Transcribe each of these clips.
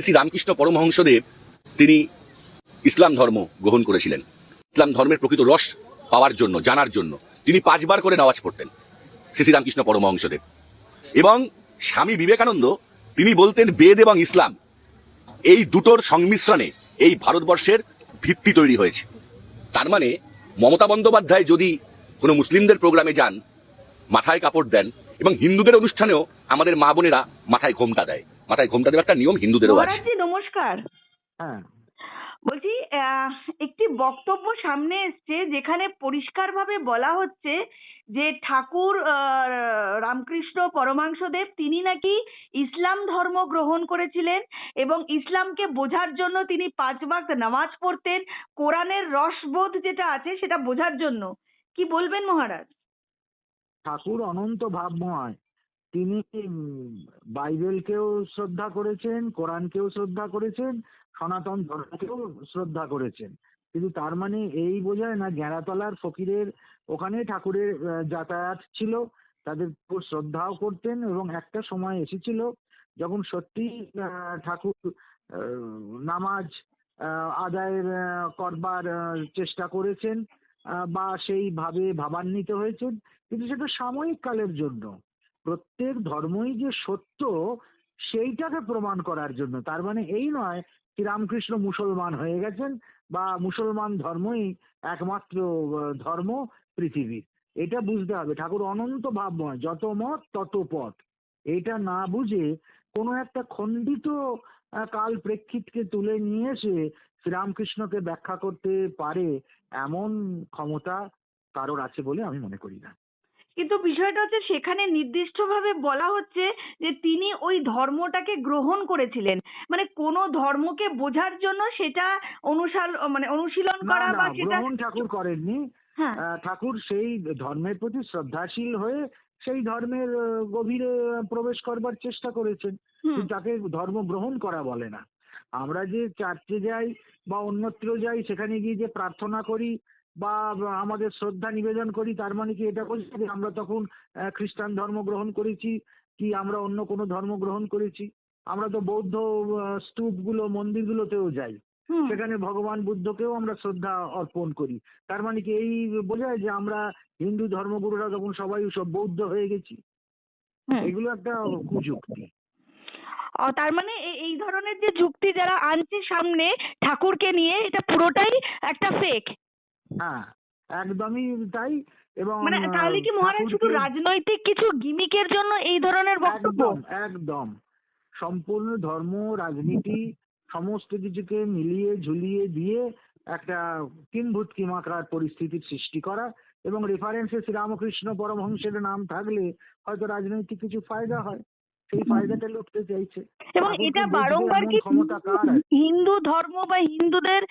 শ্রী রামকৃষ্ণ পরমহংসদেব তিনি ইসলাম ধর্ম গ্রহণ করেছিলেন। ইসলাম ধর্মের প্রকৃত রস পাওয়ার জন্য, জানার জন্য তিনি 5 বার করে নামাজ পড়তেন শ্রী রামকৃষ্ণ পরমহংসদেব। এবং স্বামী বিবেকানন্দ তিনি বলতেন বেদ এবং ইসলাম এই দুটোর সংমিশ্রণে এই ভারতবর্ষের ভিত্তি তৈরি হয়েছে। তার মানে মমতা বন্দ্যোপাধ্যায় যদি কোনো মুসলিমদের প্রোগ্রামে যান, মাথায় কাপড় দেন, এবং হিন্দুদের অনুষ্ঠানেও আমাদের মা বোনেরা মাথায় ঘোমটা দেয়। মাথায় ঘোমটা দেওয়ার একটা নিয়ম হিন্দুদেরও আছে। মহারাজজি নমস্কার। হ্যাঁ, বলছি একটি বক্তব্য সামনে এসছে যেখানে পরিষ্কারভাবে বলা হচ্ছে যে ঠাকুর রামকৃষ্ণ পরমহংসদেব তিনি নাকি ইসলাম ধর্ম গ্রহণ করেছিলেন এবং ইসলামকে বোঝার জন্য তিনি 5 ওয়াক্ত নামাজ পড়তেন, কোরআনের রসবোধ যেটা আছে সেটা বোঝার জন্য। কি বলবেন মহারাজ? ঠাকুর অনন্ত ভাবময়। তিনি বাইবেলকেও শ্রদ্ধা করেছেন, কোরআনকেও শ্রদ্ধা করেছেন, সনাতন ধর্মকেও শ্রদ্ধা করেছেন। কিন্তু তার মানে এই বোঝায় না গেঁড়াতলার ফকিরের ওখানে ঠাকুরের যাতায়াত ছিল, তাদের খুব শ্রদ্ধাও করতেন। এবং একটা সময় এসেছিল যখন সত্যি ঠাকুর নামাজ আদায়ের করবার চেষ্টা করেছেন বা সেইভাবে ভাবান্বিত হয়েছেন, কিন্তু সেটা সাময়িক কালের জন্য। প্রত্যেক ধর্মই যে সত্য সেইটাকে প্রমাণ করার জন্য। তার মানে এই নয় শ্রীরামকৃষ্ণ মুসলমান হয়ে গেছেন বা মুসলমান ধর্মই একমাত্র ধর্ম পৃথিবীর। এটা বুঝতে হবে। ঠাকুর অনন্ত ভাবময়, যত মত তত পথ। এটা না বুঝে কোনো একটা খণ্ডিত কাল প্রেক্ষিতকে তুলে নিয়ে এসে শ্রীরামকৃষ্ণকে ব্যাখ্যা করতে পারে এমন ক্ষমতা কারোর আছে বলে আমি মনে করি না। কিন্তু বিষয়টা হচ্ছে সেখানে নির্দিষ্টভাবে বলা হচ্ছে যে তিনি ওই ধর্মটাকে গ্রহণ করেছিলেন, মানে কোন ধর্মকে বোঝার জন্য সেটা অনুশীলন না করা না, বা সেটা। গ্রহণ ঠাকুর করেননি। হ্যাঁ, ঠাকুর সেই ধর্মের প্রতি শ্রদ্ধাশীল হয়ে সেই ধর্মের গভীরে প্রবেশ করবার চেষ্টা করেছেন, কিন্তু তাকে ধর্ম গ্রহণ করা বলে না। আমরা যে চার্চে যাই বা অন্যত্র যাই, সেখানে গিয়ে যে প্রার্থনা করি বা আমাদের শ্রদ্ধা নিবেদন করি, তার মানে কি এটা বলছি যে আমরা তখন খ্রিস্টান ধর্ম গ্রহণ করেছি কি আমরা অন্য কোনো ধর্ম গ্রহণ করেছি? আমরা তো বৌদ্ধ স্তূপগুলো, মন্দিরগুলোতেও যাই, সেখানে ভগবান বুদ্ধকেও আমরা শ্রদ্ধা অর্পণ করি। তার মানে কি এই বোঝায় যে আমরা হিন্দু ধর্মগুরুরা তখন সবাই সব বৌদ্ধ হয়ে গেছি? এগুলো একটা কুযুক্তি। তার মানে এই ধরনের যে যুক্তি যারা আনছে সামনে ঠাকুরকে নিয়ে, এটা পুরোটাই একটা ফেক। হ্যাঁ, একদমই তাই। এবং মানে তাহলে কি মহারাজ শুধু ঠাকুরকে রাজনৈতিক কিছু গিমিকের জন্য এই ধরনের বক্তব্য? একদম একদম সম্পূর্ণ ধর্ম, রাজনীতি সমস্ত কিছুকে মিলিয়ে ঝুলিয়ে দিয়ে একটা কিম্ভূত কিমাকার পরিস্থিতির সৃষ্টি করা, এবং রেফারেন্সে শ্রীরামকৃষ্ণ পরমহংসের নাম থাকলে হয়তো রাজনৈতিক কিছু ফায়দা হয়, সেই ফায়দাটা লুটতে চাইছে। এবং ঠাকুরকে এটা বুঝবে বারংবার এমন কি ক্ষমতা কার আছে? হিন্দু ধর্ম বা হিন্দুদের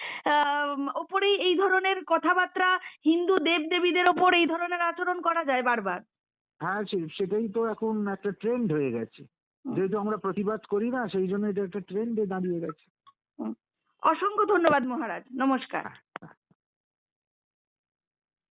ওপরেই এই ধরনের কথাবার্তা, হিন্দু দেবদেবীদের ওপর এই ধরনের আচরণ করা যায় বারবার? হ্যাঁ, সেটাই তো এখন একটা ট্রেন্ড হয়ে গেছে। যেহেতু আমরা প্রতিবাদ করি না, সেই জন্য এটা একটা ট্রেন্ডে দাঁড়িয়ে গেছে। অসংখ্য ধন্যবাদ মহারাজ, নমস্কার।